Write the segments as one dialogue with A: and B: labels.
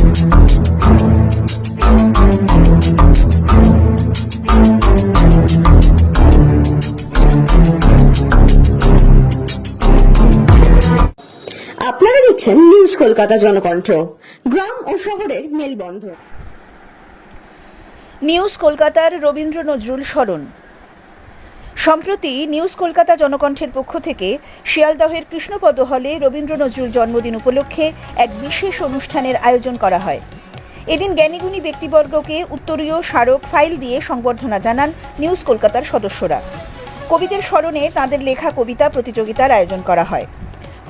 A: আপনারা দেখছেন নিউজ কলকাতা জনকণ্ঠ, গ্রাম ও শহরের মেলবন্ধন।
B: নিউজ কলকাতার রবীন্দ্র নজরুল স্মরণ। সম্প্রতি নিউজ কলকাতা জনকণ্ঠের পক্ষ থেকে শিয়ালদহের কৃষ্ণপদ হলে রবীন্দ্র নজরুল জন্মদিন উপলক্ষে এক বিশেষ অনুষ্ঠানের আয়োজন করা হয়। এদিন জ্ঞানীগুণী ব্যক্তিবর্গকে উত্তরীয় স্মারক ফাইল দিয়ে সংবর্ধনা জানান নিউজ কলকাতার সদস্যরা। কবিদের স্মরণে তাঁদের লেখা কবিতা প্রতিযোগিতার আয়োজন করা হয়।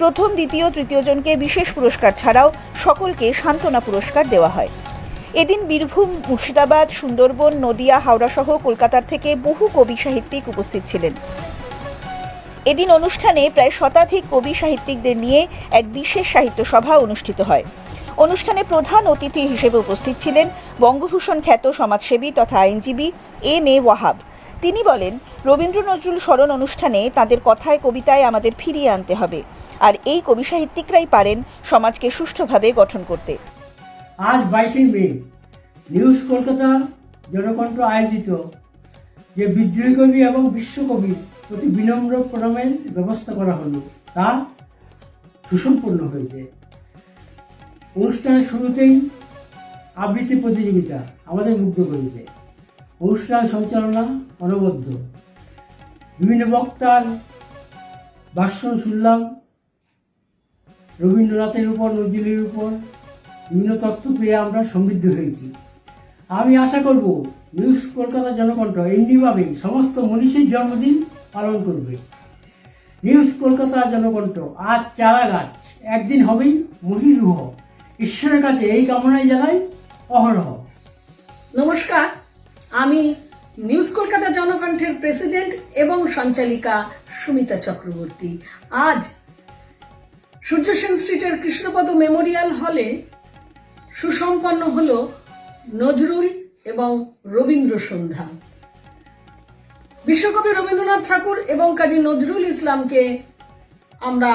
B: প্রথম, দ্বিতীয়, তৃতীয় জনকে বিশেষ পুরস্কার ছাড়াও সকলকে সান্ত্বনা পুরস্কার দেওয়া হয়। এদিন বীরভূম, মুর্শিদাবাদ, সুন্দরবন, নদিয়া, হাওড়া সহ কলকাতার থেকে বহু কবি সাহিত্যিক উপস্থিত ছিলেন। এদিন অনুষ্ঠানে প্রায় শতাধিক কবি সাহিত্যিকদের নিয়ে এক বিশেষ সাহিত্য সভা অনুষ্ঠিত হয়। অনুষ্ঠানে প্রধান অতিথি হিসেবে উপস্থিত ছিলেন বঙ্গভূষণ খ্যাত সমাজসেবী তথা আইনজীবী এম.এ. ওয়াহাব। তিনি বলেন, রবীন্দ্র নজরুল স্মরণ অনুষ্ঠানে তাঁদের কথায় কবিতায় আমাদের ফিরিয়ে আনতে হবে, আর এই কবি সাহিত্যিকরাই পারেন সমাজকে সুষ্ঠুভাবে গঠন করতে।
C: আজ 22শে মে নিউজ কলকাতা জনকণ্ঠ আয়োজিত যে বিদ্রোহী কবি এবং বিশ্বকবির প্রতি বিনম্র প্রণামের ব্যবস্থা করা হলো, তা সুসম্পন্ন হয়েছে। অনুষ্ঠানের শুরুতেই আবৃত্তি প্রতিযোগিতা আমাদের মুগ্ধ করেছে। অনুষ্ঠান সঞ্চালনা অনবদ্য। বিভিন্ন বক্তার ভাষণ শুনলাম রবীন্দ্রনাথের উপর, নজরুলের উপর বিভিন্ন তথ্য পেয়ে আমরা সমৃদ্ধ হয়েছি। আমি আশা করব নিউজ কলকাতা জনকণ্ঠ এমনিভাবেই সমস্ত মনীষীর জন্মদিন পালন করবে। নিউজ কলকাতা জনকণ্ঠ আজ চারা গাছ, একদিন হবেই মহীরুহ। ঈশ্বরের কাছে এই কামনাই জানাই অহরহ।
D: নমস্কার, আমি নিউজ কলকাতা জনকণ্ঠের প্রেসিডেন্ট এবং সঞ্চালিকা সুমিতা চক্রবর্তী। আজ সূর্য সেন স্ট্রিটের কৃষ্ণপদ মেমোরিয়াল হলে সুসম্পন্ন হল নজরুল এবং রবীন্দ্র সন্ধ্যা। বিশ্বকবি রবীন্দ্রনাথ ঠাকুর এবং কাজী নজরুল ইসলামকে আমরা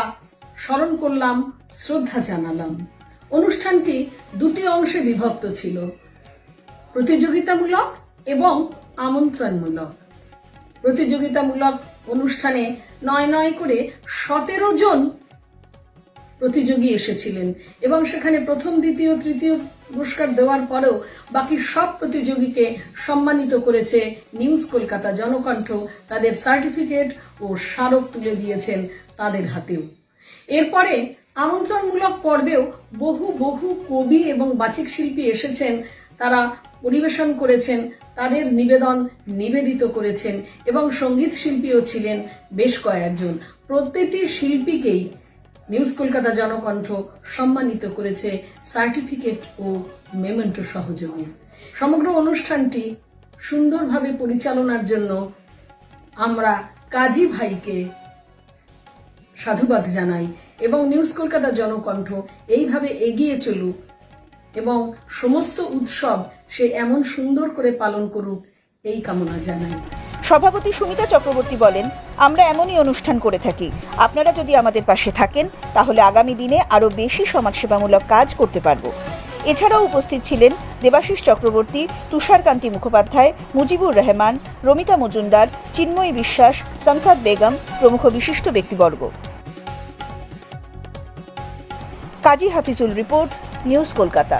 D: স্মরণ করলাম, শ্রদ্ধা জানালাম। অনুষ্ঠানটি দুটি অংশে বিভক্ত ছিল, প্রতিযোগিতামূলক এবং আমন্ত্রণমূলক। প্রতিযোগিতামূলক অনুষ্ঠানে ৯ করে ১৭ জন প্রতিযোগী এসেছিলেন এবং সেখানে প্রথম, দ্বিতীয়, তৃতীয় পুরস্কার দেওয়ার পরেও বাকি সব প্রতিযোগীকে সম্মানিত করেছে নিউজ কলকাতা জনকণ্ঠ। তাদের সার্টিফিকেট ও স্মারক তুলে দিয়েছেন তাদের হাতেও। এরপরে আমন্ত্রণমূলক পর্বেও বহু কবি এবং বাচিক শিল্পী এসেছেন। তারা পরিবেশন করেছেন, তাদের নিবেদন নিবেদিত করেছেন এবং সঙ্গীত শিল্পীও ছিলেন বেশ কয়েকজন। প্রত্যেকটি শিল্পীকেই নিউজ কলকাতা জনকণ্ঠ সম্মানিত করেছে সার্টিফিকেট ও মেমেন্টো সহযোগে। সমগ্র অনুষ্ঠানটি সুন্দরভাবে পরিচালনার জন্য আমরা কাজী ভাইকে সাধুবাদ জানাই এবং নিউজ কলকাতা জনকণ্ঠ এইভাবে এগিয়ে চলুক এবং সমস্ত উৎসব সে এমন সুন্দর করে পালন করুক, এই কামনা জানাই।
B: সভাপতি সুমিতা চক্রবর্তী বলেন, আমরা এমনই অনুষ্ঠান করে থাকি। আপনারা যদি আমাদের পাশে থাকেন তাহলে আগামী দিনে আরও বেশি সমাজসেবামূলক কাজ করতে পারব। এছাড়াও উপস্থিত ছিলেন দেবাশিস চক্রবর্তী, তুষারকান্তি মুখোপাধ্যায়, মুজিবুর রহমান, রমিতা মজুমদার, চিন্ময়ী বিশ্বাস, শামসাদ বেগম প্রমুখ বিশিষ্ট ব্যক্তিবর্গ। কাজী হাফিজুল রিপোর্ট, নিউজ কলকাতা।